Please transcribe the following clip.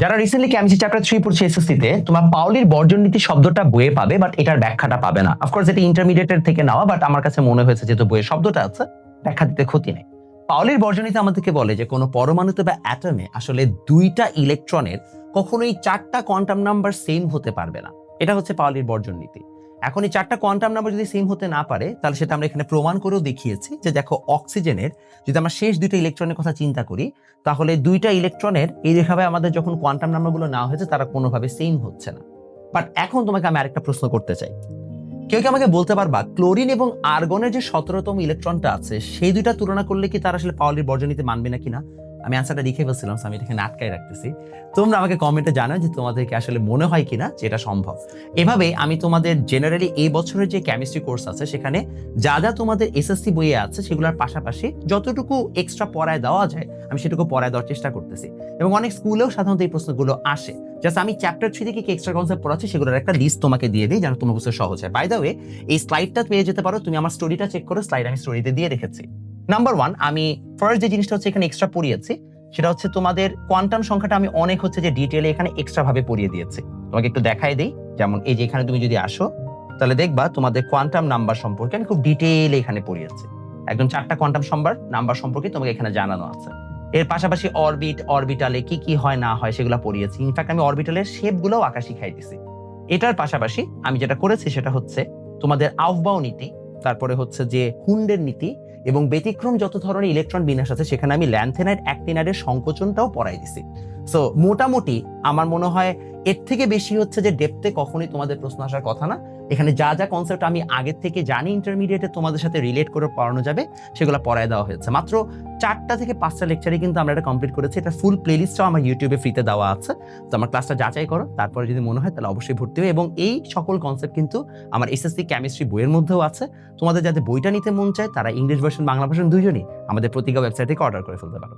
যারা recently chemistry chapter 3 পড়ছে এসএসসিতে, তোমরা পাউলির বর্জন নীতি শব্দটা বইয়ে পাবে, বাট এটার ব্যাখ্যাটা পাবে না। অফকোর্স এটা ইন্টারমিডিয়েটের থেকে নেওয়া, বাট আমার কাছে মনে হয়েছে যেহেতু বইয়ের শব্দটা আছে, ব্যাখ্যা দিতে ক্ষতি নেই। পাউলির বর্জন নীতি আমাদেরকে বলে যে কোনো পরমাণুতে বা অ্যাটমে আসলে 2টা ইলেকট্রনের কখনোই 4টা কোয়ান্টাম নাম্বার সেম হতে পারবে না। এটা হচ্ছে পাউলির বর্জন নীতি। এখন এই 4টা কোয়ান্টাম নাম্বার যদি সেম হতে না পারে, তাহলে সেটা আমরা এখানে প্রমাণ করেও দেখিয়েছি যে দেখো অক্সিজেনের যদি আমরা শেষ 2টা ইলেকট্রনের কথা চিন্তা করি, তাহলে 2টা ইলেকট্রনের এইভাবে আমাদের যখন কোয়ান্টাম নাম্বারগুলো নেওয়া হয়েছে তারা কোনোভাবে সেম হচ্ছে না। বাট এখন তোমাকে আমি আরেকটা প্রশ্ন করতে চাই, কেউ কি আমাকে বলতে পারবা ক্লোরিন এবং আর্গনের যে 17তম ইলেকট্রনটা আছে সেই দুইটা তুলনা করলে কি তারা আসলে পাউলির বর্জন নীতি মানবে না কিনা? আমি আনসারটা লিখে ফেলছিলাম, আমি এখানে আটকায় রাখতেছি। তোমরা আমাকে কমেন্টে জানাও যে তোমাদেরকে আসলে মনে হয় কিনা যে এটা সম্ভব। এভাবে আমি তোমাদের জেনারেলি এই বছরের যে কেমিস্ট্রি কোর্স আছে সেখানে যা যা তোমাদের এসএসসি বইয়ে আছে সেগুলোর পাশাপাশি যতটুকু এক্সট্রা পড়ায় দেওয়া যায় আমি সেটুকু পড়ায় দেওয়ার চেষ্টা করতেছি, এবং অনেক স্কুলেও সাধারণত এই প্রশ্নগুলো আসে। জাস্ট আমি চ্যাপ্টার 3 থেকে কি এক্সট্রা কনসেপ্ট পড়াচ্ছি সেগুলোর একটা লিস্ট তোমাকে দিয়ে দিই যেন তোমার বুঝতে সহজ হয়। বাই দ্য ওয়ে, এই স্লাইডটা পেয়ে যেতে পারো, তুমি আমার স্টোরিটা চেক করো, স্লাইড আমি স্টোরিতে দিয়ে রেখেছি। নাম্বার 1, আমি ফার্স্ট যে জিনিসটা হচ্ছে এখানে এক্সট্রা পড়িয়েছি সেটা হচ্ছে তোমাদের কোয়ান্টাম সংখ্যাটা আমি অনেক হচ্ছে যে ডিটেইলে এখানে এক্সট্রা ভাবে পড়িয়ে দিয়েছি। তোমাকে একটু দেখাই দেই, যেমন এই যে এখানে তুমি যদি আসো তাহলে দেখবা তোমাদের কোয়ান্টাম নাম্বার সম্পর্কে আমি খুব ডিটেইলে এখানে পড়িয়েছি। একদম 4টা কোয়ান্টাম নাম্বার সম্পর্কে তোমাকে এখানে জানানো আছে। এর পাশাপাশি অরবিট, অরবিটালে কি কি হয় না হয় সেগুলো পড়িয়েছি। ইনফ্যাক্ট আমি অরবিটালের শেপগুলোও আঁকা শিখাই দিছি। এটার পাশাপাশি আমি যেটা করেছি সেটা হচ্ছে তোমাদের আউফবাউ নীতি, তারপরে হচ্ছে যে হুন্ডের নীতি এবং ব্যতিক্রম যত ধরনের ইলেকট্রন বিন্যাস আছে সেখানে আমি ল্যান্থেনাইড অ্যাক্টিনাইডের সংকোচনটাও পড়াই দিছি। সো মোটামুটি আমার মনে হয় এর থেকে বেশি হচ্ছে যে ডেপথে কখনোই তোমাদের প্রশ্ন আসার কথা না। এখানে যা যা কনসেপ্ট আমি আগের থেকে জানি ইন্টারমিডিয়েটে তোমাদের সাথে রিলেট করে পড়ানো যাবে সেগুলো পড়ায় দেওয়া হয়েছে। মাত্র 4টা থেকে 5টা লেকচারে কিন্তু আমরা এটা কমপ্লিট করেছি। এটা ফুল প্লেলিস্টটাও আমার ইউটিউবে ফ্রিতে দেওয়া আছে। তো আমার ক্লাসটা যাচাই করো, তারপরে যদি মনে হয় তাহলে অবশ্যই ভর্তি হবে। এবং এই সকল কনসেপ্ট কিন্তু আমার এসএসসি কেমিস্ট্রি বইয়ের মধ্যেও আছে। তোমাদের যাদের বইটা নিতে মন চায় তারা ইংলিশ ভার্সন বাংলা ভার্সন দুইজনই আমাদের প্রতিজ্ঞা ওয়েবসাইট থেকে অর্ডার করে ফেলতে পারো।